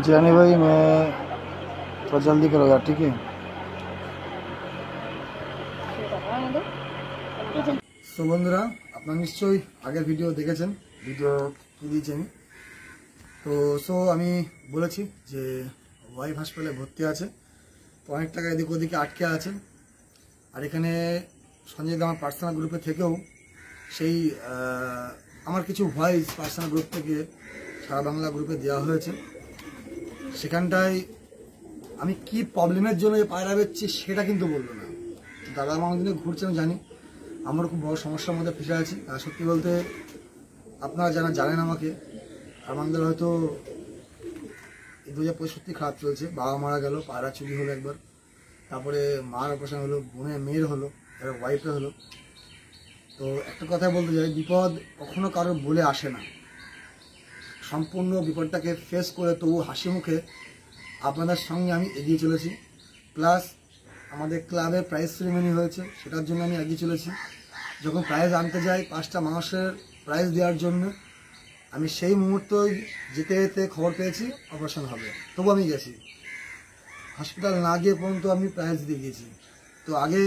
जानी भाई मैं थोड़ा जल्दी करो यार, ठीक है। তো বন্ধুরা, আপনারা নিশ্চয়ই আগের ভিডিও দেখেছেন, ভিডিও কি দিয়েছি আমি। তো আমি বলেছি যে ওয়াইফ হাসপাতালে ভর্তি আছে, তো অনেক টাকা এদিক ওদিকে আটকে আছে। আর এখানে সঞ্জয় দা আমার পার্সোনাল গ্রুপে থেকেও সেই আমার কিছু ভয়েস পার্সোনাল গ্রুপ থেকে সারা বাংলা গ্রুপে দেওয়া হয়েছে। সেখানটায় আমি কি প্রবলেমের জন্য পায়রা বেচছি সেটা কিন্তু বললো না। দাদা আমার দিনে ঘুরছে, আমি জানি আমার খুব বড় সমস্যার মধ্যে ফেসে আছি। আর সত্যি বলতে আপনারা যারা জানেন আমাকে, আমাদের হয়তো 2065 খারাপ চলছে। বাবা মারা গেল, পায়রা চুরি হলো একবার, তারপরে মার অপারেশন হলো, মেয়ের হলো, এবার ওয়াইফের হলো। তো একটা কথা বলতে চাই, বিপদ কখনো কারোর বলে আসে না। সম্পূর্ণ বিপদটাকে ফেস করে তবু হাসি মুখে আপনাদের সঙ্গে আমি এগিয়ে চলেছি। প্লাস আমাদের ক্লাবে প্রাইজ সেরিমনি হয়েছে, সেটার জন্য আমি এগিয়ে চলেছি। যখন প্রাইজ আনতে যাই 5টা মানুষের প্রাইজ দেওয়ার জন্য, আমি সেই মুহূর্তেই যেতে যেতে খবর পেয়েছি অপারেশন হবে, তবু আমি গেছি। হসপিটাল না গিয়ে পর্যন্ত আমি প্রাইজ দিয়ে গেছি। তো আগে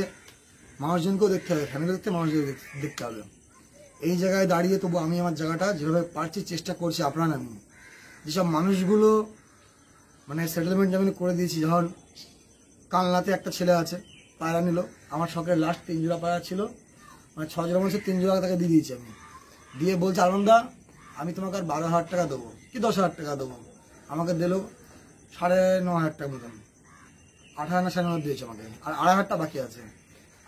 মানুষজনকেও দেখতে হবে, ফ্যামিলি দেখতে মানুষদের দেখতে হবে। এই জায়গায় দাঁড়িয়ে তবু আমি আমার জায়গাটা যেভাবে পারছি চেষ্টা করছি আপনারা আমি। যেসব মানুষগুলো মানে সেটেলমেন্ট আমি করে দিয়েছি, যখন কালনাতে একটা ছেলে আছে পায়রা নিল, আমার শখের লাস্ট 3 জোড়া পায়রা ছিল, মানে 6 জোড়া মধ্যে 3 জোড়া তাকে দিয়ে দিয়েছি আমি। দিয়ে বলছে আনন্দা আমি তোমাকে আর 12,000 টাকা দেবো কি 10,000 টাকা দেবো। আমাকে দিল 9,500 টাকা মতন, 18 না 9.5 দিয়েছে আমাকে, আর 2,500 বাকি আছে।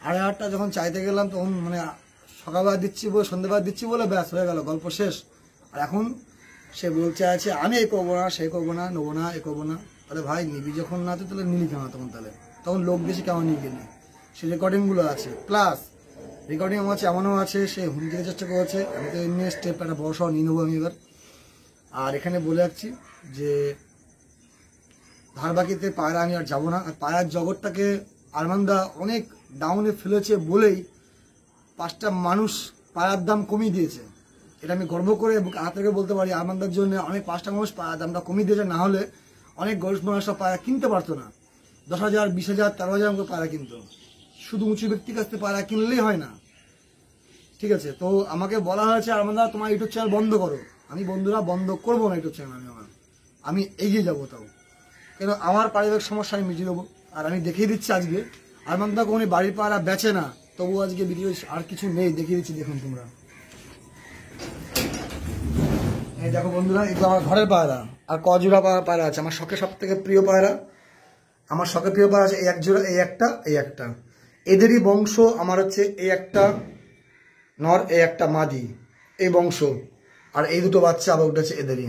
2,500 যখন চাইতে গেলাম তখন মানে সকালবেলা দিচ্ছি বলে সন্ধ্যেবেলা দিচ্ছি বলে ব্যাস হয়ে গেল, গল্প শেষ। আর এখন সে বলছে আছে আমি এ করবো না, সে করবো না, নেবো না, এ করবো না। তাহলে ভাই নিবি যখন না, তো তাহলে নিলি কেন তখন লোক বেশি কেমন নিয়ে গেলি? সে রেকর্ডিংগুলো আছে, প্লাস রেকর্ডিং আমার কাছে এমনও আছে সে হুমকি চেষ্টা করেছে। আমি তো এমনি স্টেপ একটা বড় সড় নিয়ে নেবো আমি এবার। আর এখানে বলে যাচ্ছি যে ধার বাকিতে পায়রা আমি আর যাবো না। আর পায়রার জগৎটাকে আরমানদা অনেক ডাউনে ফেলেছে বলেই 5টা মানুষ পায়রার দাম কমিয়ে দিয়েছে। এটা আমি গর্ব করে হাত থেকে বলতে পারি, আরমানদার জন্য অনেক 5টা মানুষ পায়রার দামটা কমিয়ে দিয়েছে। না হলে অনেক গরিব মানুষরা পায়রা কিনতে পারতো না। 10,000, 20,000, 13,000 করে পায়রা কিনতো। শুধু উঁচু ব্যক্তির কাছ থেকে পায়রা কিনলেই হয় না, ঠিক আছে? তো আমাকে বলা হয়েছে আরমানদা তোমার ইউটিউব চ্যানেল বন্ধ করো। আমি বন্ধুরা বন্ধ করবো না ইউটিউব চ্যানেল, আমি এগিয়ে যাবো। তাও কেন আমার পারিবারিক সমস্যা আমি মিটিয়ে দেবো। আর আমি দেখিয়ে দিচ্ছি আজকে আরমানদা কোনো বাড়ির পায়রা বেচে না, তবু আজকে ভিডিও আর কিছু নেই, দেখিয়ে দিচ্ছি। দেখুন তোমরা, এই দেখো বন্ধুরা, এগুলো আমার ঘরের পায়রা। আর কজোড়া পায়রা আছে আমার শখের সব থেকে প্রিয় পায়রা। আমার শখের প্রিয় পায়রা আছে এই এক জোড়া, এই একটা, এই একটা। এদেরই বংশ আমার হচ্ছে এই একটা নর, এই একটা মাদি, এই বংশ। আর এই দুটো বাচ্চা আবার উঠেছে এদেরই।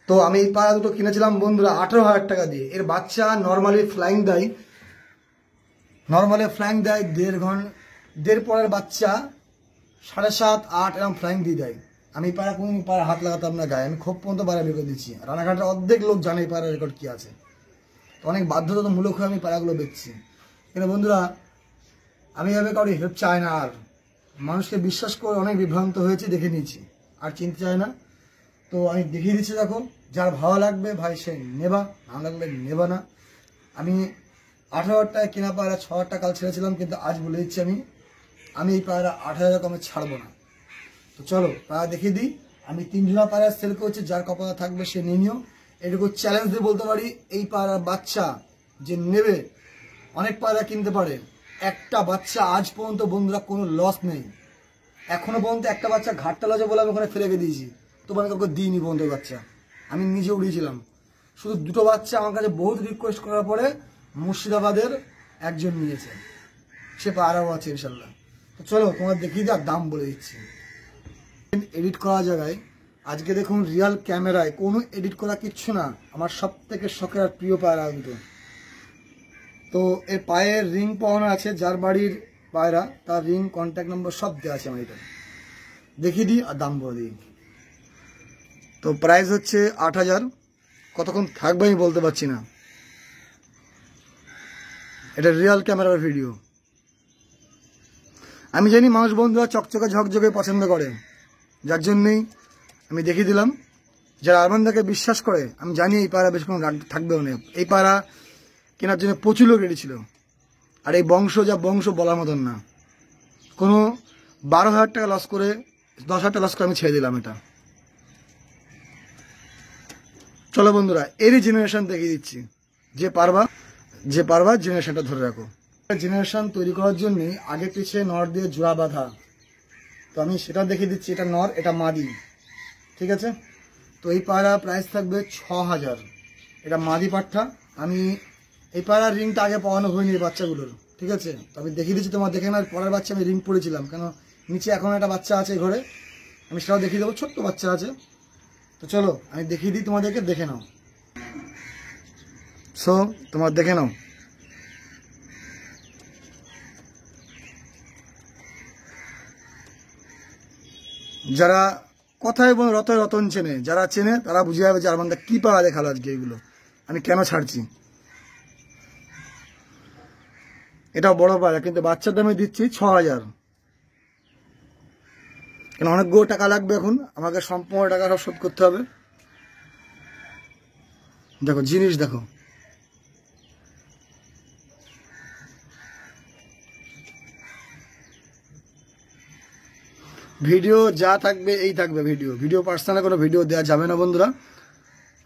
তো আমি এই পায়রা দুটো কিনেছিলাম বন্ধুরা 18,000 টাকা দিয়ে। এর বাচ্চা নর্মালি ফ্লাইং দেয় 1.5 পরের বাচ্চা 7.5, 8 এরকম ফ্লাইং দিয়ে দেয়। আমি পায়রা কোনদিন পায়রা হাত লাগাতাম না গায়ে, আমি খুব পর্যন্ত পায়রা বের করে দিচ্ছি। রানাঘাটের অর্ধেক লোক জানে এই পায়রা রেকর্ড কি আছে। তো অনেক বাধ্যতামূলক হয়ে আমি পায়রাগুলো বেচছি। কিন্তু বন্ধুরা আমি এভাবে কাউরি হেল্প চাই না। আর মানুষকে বিশ্বাস করে অনেক বিভ্রান্ত হয়েছে, দেখে নিয়েছি, আর চিনতে চায় না। তো আমি দেখিয়ে দিচ্ছি, দেখো যার ভালো লাগবে ভাই সে নেবা, ভালো লাগবে নেবা না। আমি 18,000 টাকায় কেনা পায়রা 6,000 টাকা কাল ছেড়েছিলাম, কিন্তু আজ বলে দিচ্ছি আমি এই পায়রা 8,000 কমে ছাড়বো না। তো চলো পায়রা দেখিয়ে দিই। আমি 3 জোড়া পায়রা সেল করছি, যার কপালে থাকবে সে নিয়ে নিও। এটুকু চ্যালেঞ্জ দিয়ে বলতে পারি, এই পায়রার বাচ্চা যে নেবে অনেক পায়রা কিনতে পারে। একটা বাচ্চা আজ পর্যন্ত বন্ধুরা কোনো লস নেই। এখনো পর্যন্ত একটা বাচ্চা ঘাটটা লজে বলে আমি ওখানে ফেলে দিয়েছি, তবু আমি কাউকে দিইনি পর্যন্ত বাচ্চা। আমি নিজে উড়িয়েছিলাম। শুধু 2টো বাচ্চা আমার কাছে বহুত রিকোয়েস্ট করার পরে মুর্শিদাবাদের একজন নিয়েছে, সে পায়রাও আছে ইনশাল্লাহ। তো চলো তোমার দেখিয়ে দিই, আর দাম বলে দিচ্ছি। এডিট করা জায়গায় আজকে দেখুন রিয়াল ক্যামেরায় কোনো এডিট করা কিচ্ছু না। আমার সব থেকে শখের আর প্রিয় পায়রা দুটো। তো এর পায়ের রিং পাওয়ানো আছে, যার বাড়ির পায়রা তার রিং, কন্ট্যাক্ট নম্বর সব দেওয়া আছে আমার। এটা দেখিয়ে দিই আর দাম বলে দিই। তো প্রাইস হচ্ছে 8,000। কতক্ষণ থাকবে আমি বলতে পারছি না, এটা রিয়াল ক্যামেরার ভিডিও। আমি জানি মানুষ বন্ধুরা চকচকে ঝকঝকে পছন্দ করে, যার জন্যই আমি দেখিয়ে দিলাম। যারা আরমানদাকে বিশ্বাস করে, আমি জানি এই পায়রা বেশিক্ষণ থাকবেও না। এই পায়রা কেনার জন্য প্রচুর লোক রেডি ছিল। আর এই বংশ যা বংশ বলার মতন না। কোনো 12,000 টাকা লস করে 10,000 টাকা লস করে আমি ছেড়ে দিলাম এটা। চলো বন্ধুরা, এরই জেনারেশন দেখিয়ে দিচ্ছি। যে পারবা জেনারেশনটা ধরে রাখো। জেনারেশন তৈরি করার জন্য আগে পিছিয়ে নর দিয়ে জোড়া বাঁধা, তো আমি সেটা দেখিয়ে দিচ্ছি। এটা নর, এটা মাদি, ঠিক আছে। তো এই পায়রা প্রাইস থাকবে 6,000। এটা মাদি পাঠা। আমি এই পায়রার রিংটা আগে পাওয়ানো হয়নি এই বাচ্চাগুলোর, ঠিক আছে। তো আমি দেখিয়ে দিচ্ছি, তোমার দেখে না। পরের বাচ্চা আমি রিং পরেছিলাম, কেন নিচে এখন একটা বাচ্চা আছে ঘরে, আমি সেটাও দেখিয়ে দেবো। ছোট্ট বাচ্চা আছে। তো চলো আমি দেখিয়ে দিই তোমাদেরকে, দেখে নাও। সো তোমার দেখে নাও। যারা কথায় রতয় রতন চেনে, যারা চেনে তারা বুঝে যাবে যে আরমানদা কি পাওয়া দেখালো আজকে। এগুলো আমি কেন ছাড়ছি। এটাও বড় পায়রা, কিন্তু বাচ্চার দামে দিচ্ছি 6,000। কেন অনেকগুলো টাকা লাগবে এখন, আমাকে সম্পূর্ণ টাকা সব শোধ করতে হবে। দেখো জিনিস দেখো। ভিডিও যা থাকবে এই থাকবে। ভিডিও পার্সোনাল কোনো ভিডিও দেওয়া যাবে না বন্ধুরা।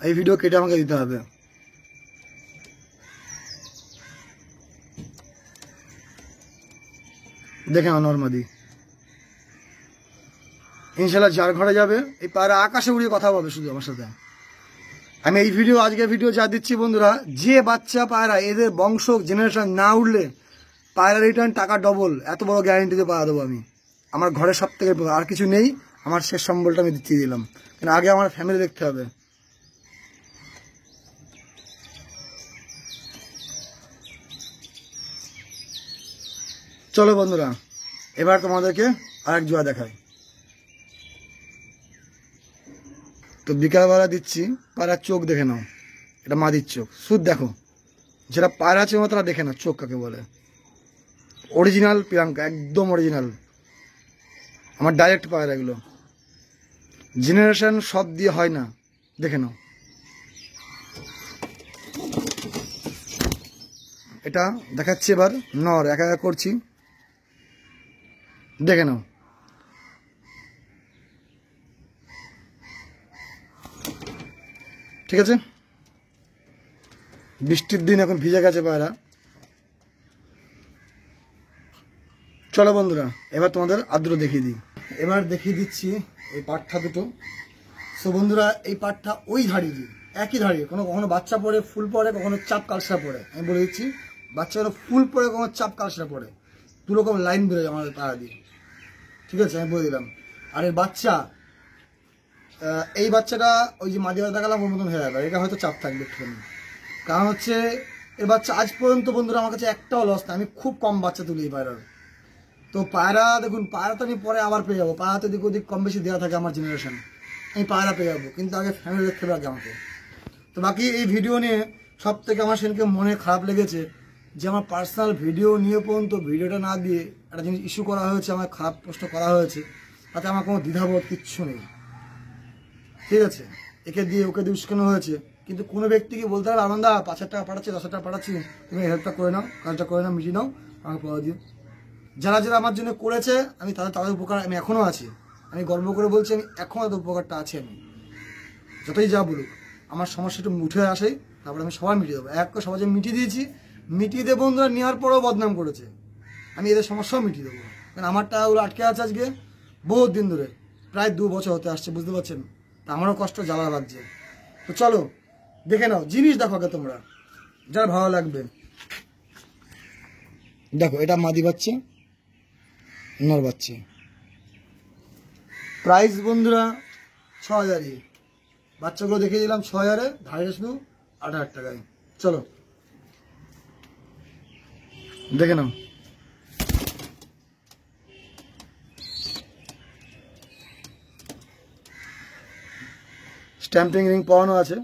এই ভিডিও কেটে আমাকে দিতে হবে। দেখে আমার নর্মাদি ইনশাল্লাহ যার ঘরে যাবে এই পায়রা আকাশে উড়িয়ে কথা বলবে শুধু আমার সাথে। আমি এই আজকে ভিডিও যা দিচ্ছি বন্ধুরা, যে বাচ্চা পায়রা এদের বংশ জেনারেশন না উঠলে পায়রা রিটার্ন টাকা ডবল, এত বড় গ্যারান্টিতে পাওয়া দেবো আমি। আমার ঘরে সব থেকে আর কিছু নেই, আমার শেষ সম্বলটা আমি দিচ্ছি দিলাম। কিন্তু আগে আমার ফ্যামিলি দেখতে হবে। চলো বন্ধুরা, এবার তোমাদেরকে আরেক জোড়া দেখাই। তো বিকালবেলা দিচ্ছি, পায়রার চোখ দেখে নাও। এটা মাদির চোখ, শুধু দেখো। যেটা পায়রা চেনো তারা দেখে না চোখ কাকে বলে। অরিজিনাল প্রিয়াঙ্কা, একদম অরিজিনাল। আমার ডাইরেক্ট পায়রা এগুলো, জেনারেশন সব দিয়ে হয় না। দেখে নাও। এটা দেখাচ্ছি এবার নর, একা একা করছি, দেখে নাও। ঠিক আছে, বৃষ্টির দিন এখন ভিজে গেছে পায়রা। চলো বন্ধুরা, এবার তোমাদের আদ্র দেখিয়ে দিই। এবার দেখিয়ে দিচ্ছি এই পাঠটা দুটো। সো বন্ধুরা, এই পাঠটা ওই ধাড়িরই, একই ধাড়ি। কখনো বাচ্চা পড়ে ফুল পড়ে, কখনো চাপ কালসা পড়ে। আমি বলে দিচ্ছি, বাচ্চাগুলো ফুল পড়ে, কখনো চাপ কালসা পড়ে। দুরকম লাইন বেরোয় আমাদের পাড়া দিয়ে, ঠিক আছে, আমি বলে দিলাম। আর এর বাচ্চা, এই বাচ্চাটা ওই যে মাঝে দেখালাম ওর মতন হয়ে যাবে। এটা হয়তো চাপ থাকবে একটুখানি, কারণ হচ্ছে এর বাচ্চা আজ পর্যন্ত বন্ধুরা আমার কাছে একটাও লস না। আমি খুব কম বাচ্চা তুলি এই পায়রার। তো পায়রা দেখুন, পায়রা তো আমি পরে আবার পেয়ে যাবো। পায়রাতে দিক ওদিক কম বেশি দেওয়া থাকে আমার জেনারেশন, আমি পায়রা পেয়ে যাবো। কিন্তু আগে ফ্যামিলি দেখতে হবে আগে আমাকে। তো বাকি এই ভিডিও নিয়ে সব থেকে আমার সেদিনকে মনে খারাপ লেগেছে যে আমার পার্সোনাল ভিডিও নিয়ে পর্যন্ত ভিডিওটা না দিয়ে একটা জিনিস ইস্যু করা হয়েছে, আমার খারাপ প্রশ্ন করা হয়েছে। তাতে আমার কোনো দ্বিধাবোধ কিচ্ছু নেই, ঠিক আছে। একে দিয়ে ওকে দিয়ে উস্কানো হয়েছে, কিন্তু কোনো ব্যক্তিকে বলতে হবে আনন্দা 5,000 টাকা পাঠাচ্ছি, 10,000 টাকা পাঠাচ্ছি, তুমি হেল্পটা করে নাও, কাজটা করে নাও, মিটিয়ে নাও, আমাকে পাওয়া দিও। যারা যারা আমার জন্য করেছে, আমি তাদের উপকার আমি এখনও আছি। আমি গর্ব করে বলছি, আমি এখনও তাদের উপকারটা আছি। আমি যতই যা বলুক, আমার সমস্যাটা উঠে আসে, তারপরে আমি সবাই মিটিয়ে দেবো। এক করে সবাই মিটিয়ে দিয়েছি। মিটিয়ে দিয়ে বন্ধুরা নেওয়ার পরেও বদনাম করেছে, আমি এদের সমস্যাও মিটিয়ে দেবো। কারণ আমার টাকাগুলো আটকে আছে আজকে বহুত দিন ধরে, প্রায় 2 বছর হতে আসছে, বুঝতে পারছেন। তা আমারও কষ্ট জ্বালা লাগছে। তো চলো দেখে নাও, জিনিস দেখো আগে তোমরা, যার ভালো লাগবে। দেখো, এটা মাদি বাচ্চা, নর বাচ্চা। প্রাইস বন্ধুরা 6,000। বাচ্চাগুলো দেখিয়ে দিলাম 6,000-এ, ধারে শুধু 8,000 টাকায়। চলো দেখে নাও। স্ট্যাম্পিং রিং পাওয়ানো আছে।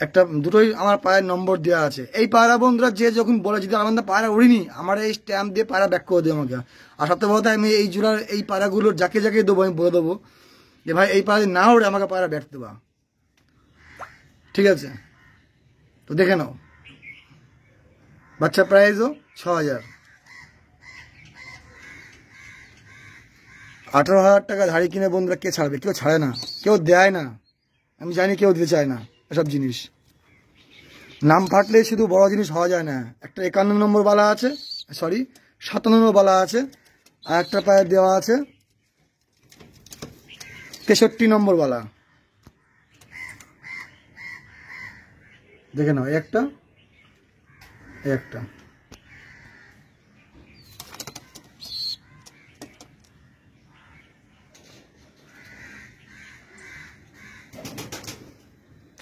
একটা দুটোই আমার পায়ের নম্বর দেওয়া আছে। এই পায়রা বন্ধুরা যে যখন বলে যদি আনন্দা পায়রা উড়িনি, আমার এই স্ট্যাম্প দিয়ে পায়রা ব্যাক করে দেবে আমাকে। আর সবথেকে বলতে আমি এই জোড়ার এই পায়রাগুলোর যাকে যাকে দেবো আমি বলে দেবো যে ভাই এই পায়রা না উড়ে আমাকে পায়রা ব্যাক দেবা, ঠিক আছে? তো দেখে নাও, বাচ্চা প্রাইসও 6000। 18,000 টাকা ধাড়ি কিনে বন্ধুরা কে ছাড়বে? কেউ ছাড়ে না, কেউ দেয় না, আমি জানি কেউ দিতে চায় না এসব জিনিস। নাম ফাটলে শুধু বড় জিনিস হওয়া যায় না। একটা 51 নম্বর বালা আছে, সরি 57 নম্বর বালা আছে, আর একটা পায়ে দেওয়া আছে 63 নম্বর বালা। দেখে নাও, একটা একটা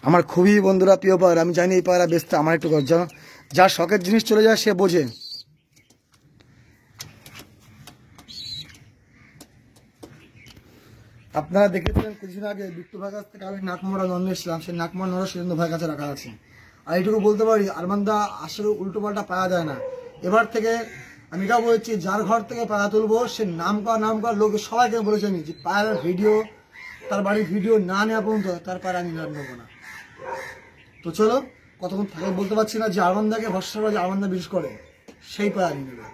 আমার খুবই বন্ধুরা প্রিয় পায়রা। আমি জানি এই পায়রা বেচতে আমার একটু যার শখের জিনিস চলে যায় সে বোঝে। আপনারা দেখেছিলেন কিছুদিন আগে বিট্টু ভাইয়ের কাছ থেকে আমি নাকমরা নন এসেছিলাম, সেই নাকমরা নর সুরেন্দ্র ভাইয়ের কাছে রাখা আছে। আর এইটুকু বলতে পারি আরমানদা আসলে উল্টো পাল্টা পাওয়া যায় না। এবার থেকে আমি এটাও বলছি, যার ঘর থেকে পায়রা তুলবো সে নাম করা লোক সবাইকে বলেছি আমি যে পায়রার ভিডিও, তার বাড়ির ভিডিও না নেওয়া পর্যন্ত তার পায়রা আমি নেবো না। তো চলো, কতক্ষণ থাকে বলতে পারছি না, যে আরমানদাকে ভরসা করে, যে আরমানদা বিশেষ করে সেই পায়রা নিয়ে নেবে।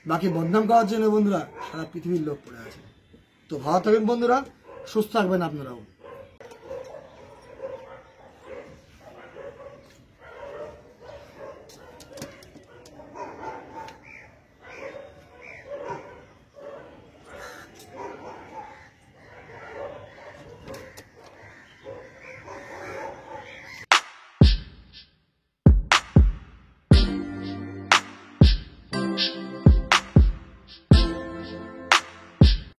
বাকি বদনাম করার জন্য বন্ধুরা সারা পৃথিবীর লোক পড়ে আছে। তো ভালো থাকবেন বন্ধুরা, সুস্থ থাকবেন আপনারাও।